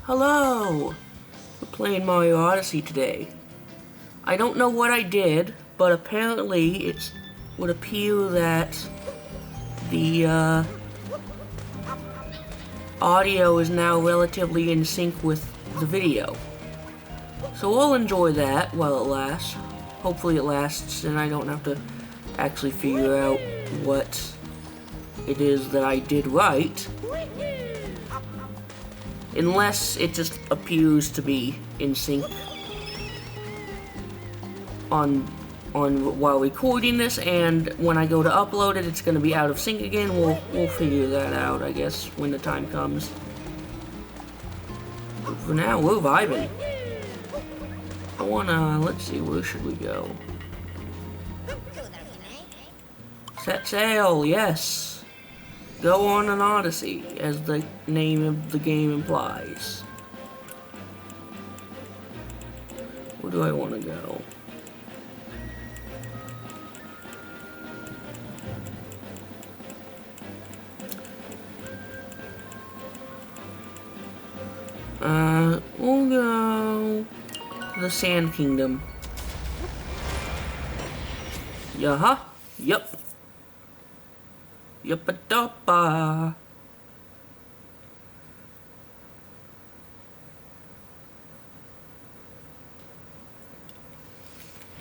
Hello! We're playing Mario Odyssey today. I don't know what I did, but apparently it would appear that the audio is now relatively in sync with the video. So I'll enjoy that while it lasts. Hopefully it lasts and I don't have to actually figure out what it is that I did right. Unless it just appears to be in sync on while recording this, and when I go to upload it, it's going to be out of sync again. We'll figure that out, I guess, when the time comes. But for now, we're vibing. Let's see, where should we go? Set sail, yes. Go on an odyssey, as the name of the game implies. Where do I want to go? We'll go to the Sand Kingdom. Yeah, yep. Yup-a-doppa.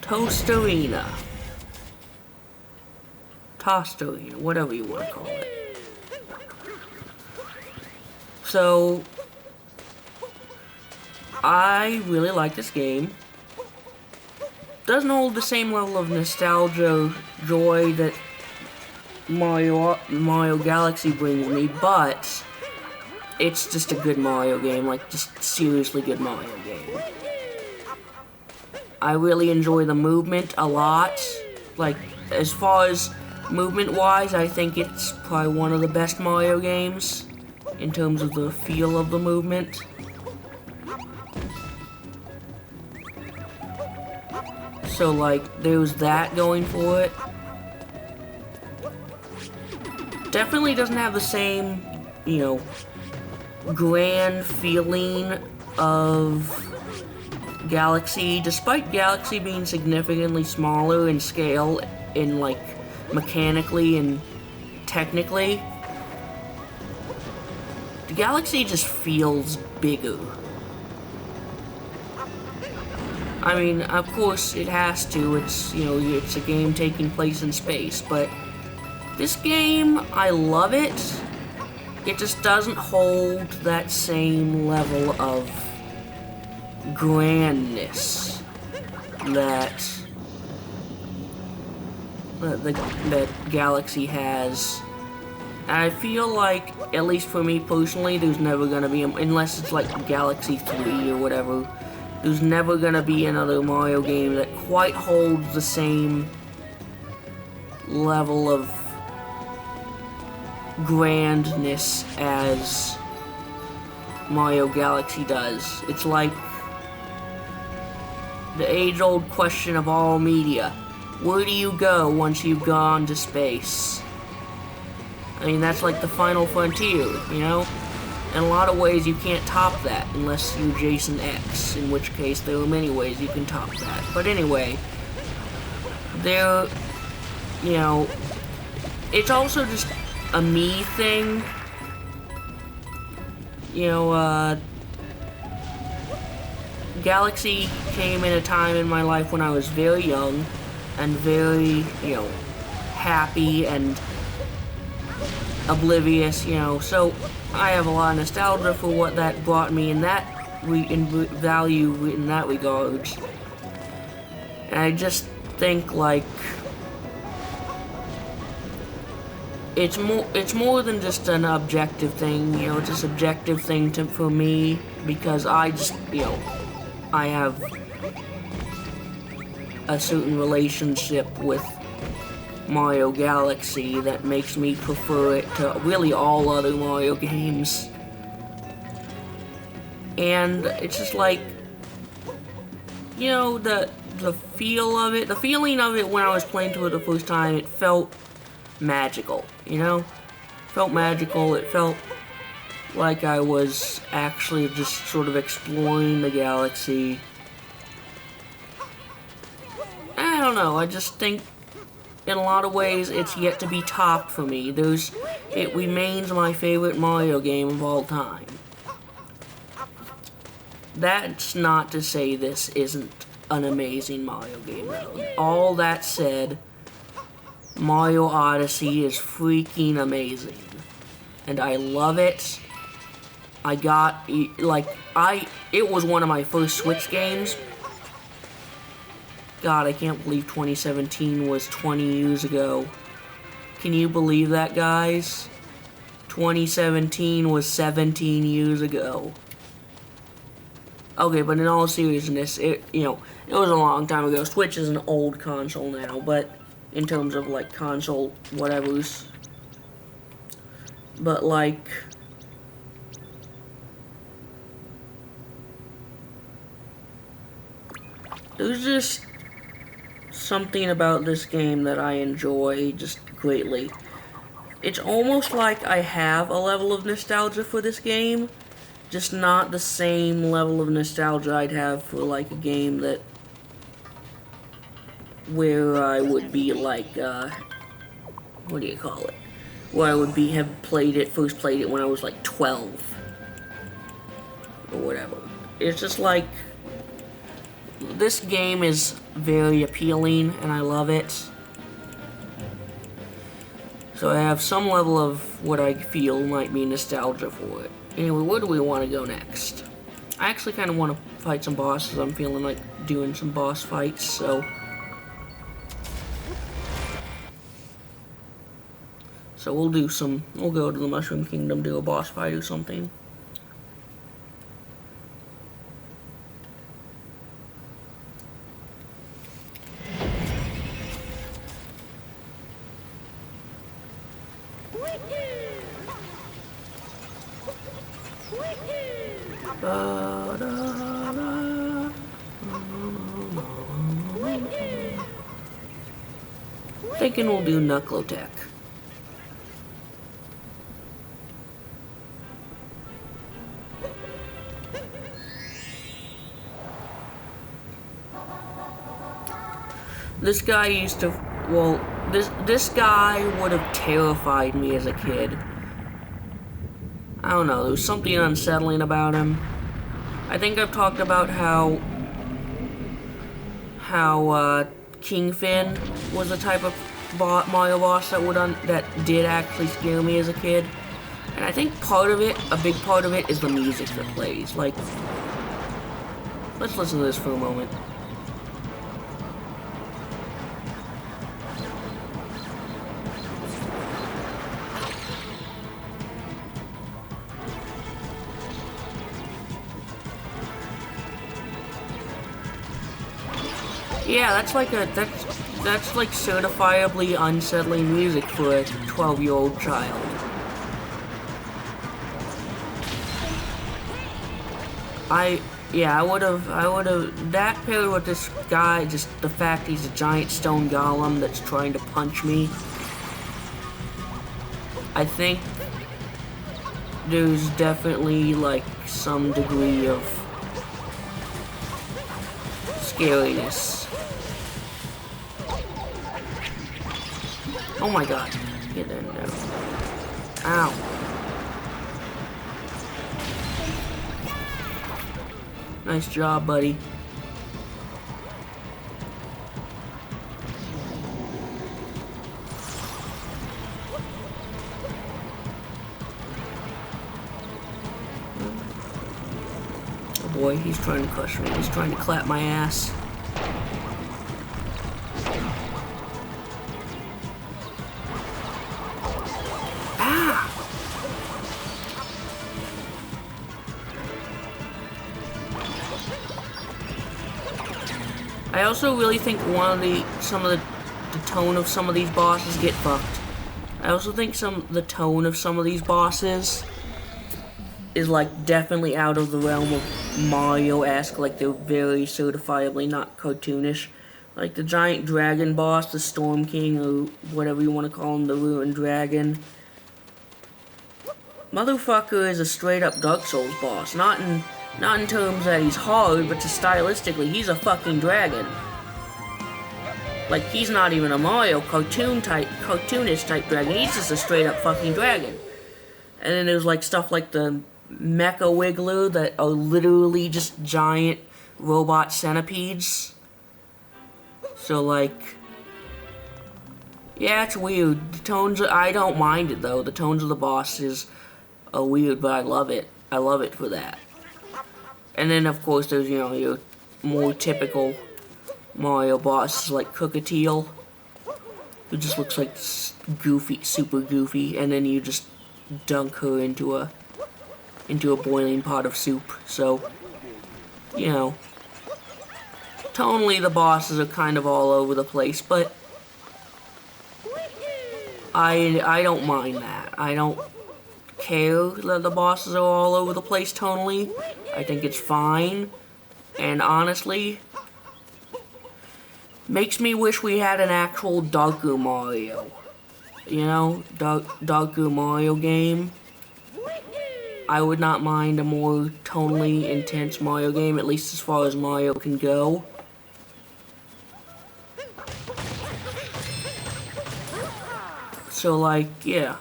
Toasterina. Toasterina, whatever you want to call it. So, I really like this game. Doesn't hold the same level of nostalgia joy that Mario Galaxy brings me, but it's just a good Mario game, like just seriously good Mario game. I really enjoy the movement a lot. Like, as far as movement-wise, I think it's probably one of the best Mario games in terms of the feel of the movement. So, like, there's that going for it. Definitely doesn't have the same, you know, grand feeling of Galaxy, despite Galaxy being significantly smaller in scale, in, like, mechanically and technically. The Galaxy just feels bigger. I mean, of course it has to, it's, you know, it's a game taking place in space, but this game, I love it. It just doesn't hold that same level of grandness that Galaxy has. And I feel like, at least for me personally, there's never gonna be, unless it's like Galaxy 3 or whatever, there's never gonna be another Mario game that quite holds the same level of grandness as Mario Galaxy does. It's like the age-old question of all media. Where do you go once you've gone to space? I mean, that's like the final frontier, you know? In a lot of ways, you can't top that unless you're Jason X, in which case there are many ways you can top that. But anyway, there, you know, it's also just a me thing. You know, Galaxy came in a time in my life when I was very young and very, you know, happy and oblivious, you know, so I have a lot of nostalgia for what that brought me in that value in that regard. And I just think, like, it's more than just an objective thing, you know, it's a subjective thing for me, because I just, you know, I have a certain relationship with Mario Galaxy that makes me prefer it to really all other Mario games. And it's just like, you know, the feeling of it when I was playing through it the first time, it felt magical, you know? Felt magical, it felt like I was actually just sort of exploring the galaxy. I don't know, I just think in a lot of ways it's yet to be topped for me. It remains my favorite Mario game of all time. That's not to say this isn't an amazing Mario game, though. All that said, Mario Odyssey is freaking amazing. And I love it. It was one of my first Switch games. God, I can't believe 2017 was 20 years ago. Can you believe that, guys? 2017 was 17 years ago. Okay, but in all seriousness, it was a long time ago. Switch is an old console now, but in terms of, like, console whatevers. But, like, there's just something about this game that I enjoy just greatly. It's almost like I have a level of nostalgia for this game, just not the same level of nostalgia I'd have for, like, a game where I would be, like, what do you call it? Where I would have first played it when I was, like, 12. Or whatever. It's just like, this game is very appealing, and I love it. So I have some level of what I feel might be nostalgia for it. Anyway, where do we want to go next? I actually kind of want to fight some bosses. I'm feeling like doing some boss fights, so... So we'll go to the Mushroom Kingdom, do a boss fight or something. Thinking we'll do Knuckle-Tech. This guy used to, well, this guy would have terrified me as a kid. I don't know, there was something unsettling about him. I think I've talked about how King Fin was the type of Mario boss that did actually scare me as a kid. And I think a big part of it, is the music that plays. Like, let's listen to this for a moment. Yeah, that's like certifiably unsettling music for a 12-year-old child. I would have, that paired with this guy, just the fact he's a giant stone golem that's trying to punch me. I think there's definitely, like, some degree of scariness. Oh my god. Get in there. Ow. Nice job, buddy. Oh boy, he's trying to crush me. He's trying to clap my ass. I also really think the tone of some of these bosses get fucked. I also think the tone of some of these bosses is like definitely out of the realm of Mario-esque, like they're very certifiably not cartoonish. Like the giant dragon boss, the Storm King, or whatever you want to call him, the Ruined Dragon. Motherfucker is a straight up Dark Souls boss. Not in terms that he's hard, but just stylistically, he's a fucking dragon. Like, he's not even a Mario cartoonish type dragon. He's just a straight up fucking dragon. And then there's like stuff like the Mecha Wiggler that are literally just giant robot centipedes. So like, yeah, it's weird. The tones, I don't mind it though. The tones of the bosses are weird, but I love it. I love it for that. And then of course there's, you know, your more typical Mario bosses like Cookatiel, who just looks like goofy, super goofy, and then you just dunk her into a boiling pot of soup. So, you know, tonally the bosses are kind of all over the place, but I don't mind that. I don't care that the bosses are all over the place tonally. I think it's fine, and honestly, makes me wish we had an actual darker Mario. You know, darker Mario game. I would not mind a more tonally intense Mario game, at least as far as Mario can go. So, like, yeah.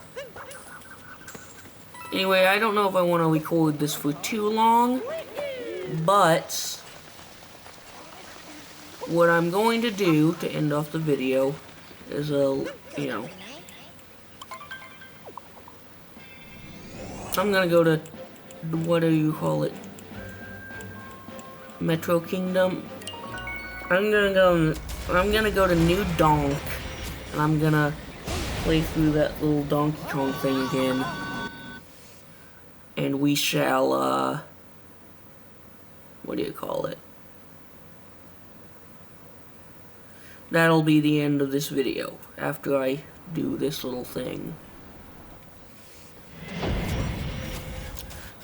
Anyway, I don't know if I want to record this for too long, but what I'm going to do to end off the video is you know, I'm gonna go to, what do you call it, Metro Kingdom. I'm gonna go to New Donk, and I'm gonna play through that little Donkey Kong thing again. And we shall, what do you call it? That'll be the end of this video, after I do this little thing.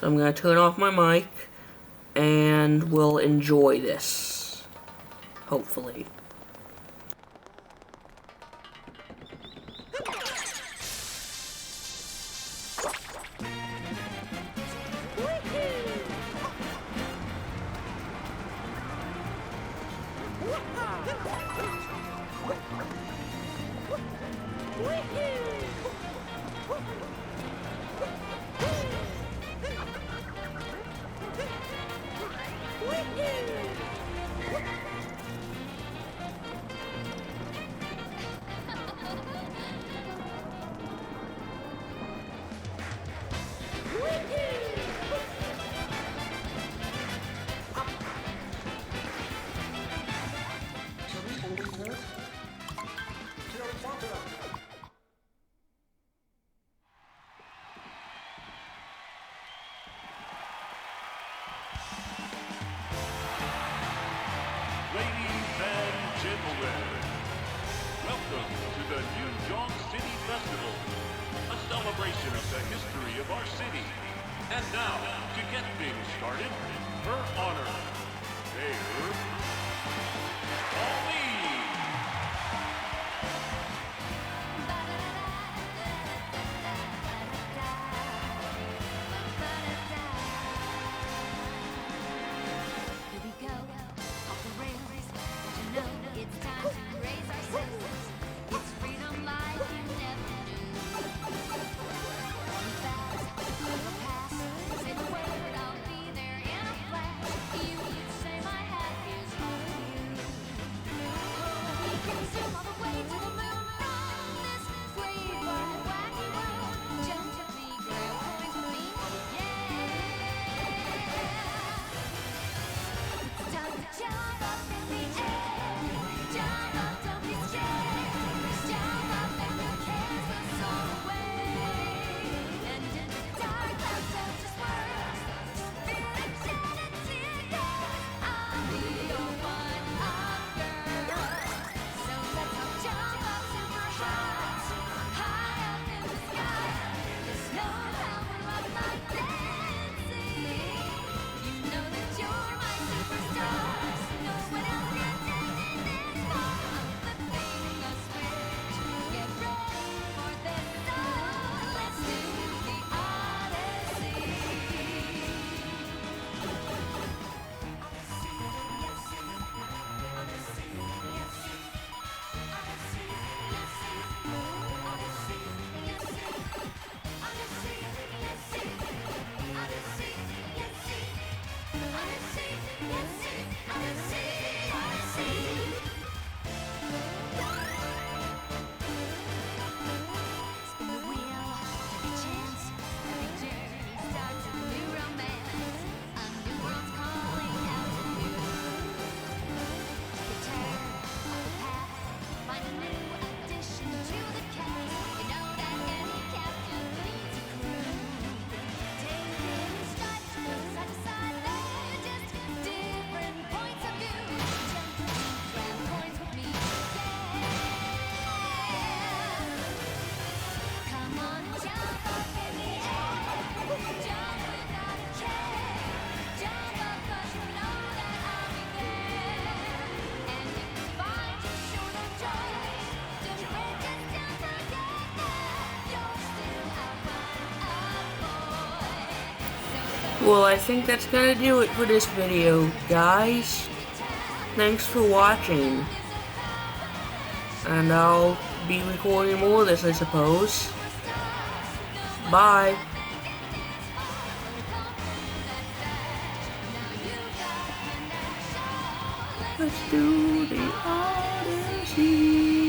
So I'm gonna turn off my mic, and we'll enjoy this. Hopefully. Ladies and gentlemen, welcome to the New Donk City Festival, a celebration of the history of our city. And now, to get things started, her honor, Mayor Pauline. Well, I think that's gonna do it for this video, guys. Thanks for watching. And I'll be recording more of this, I suppose. Bye. Let's do the odyssey.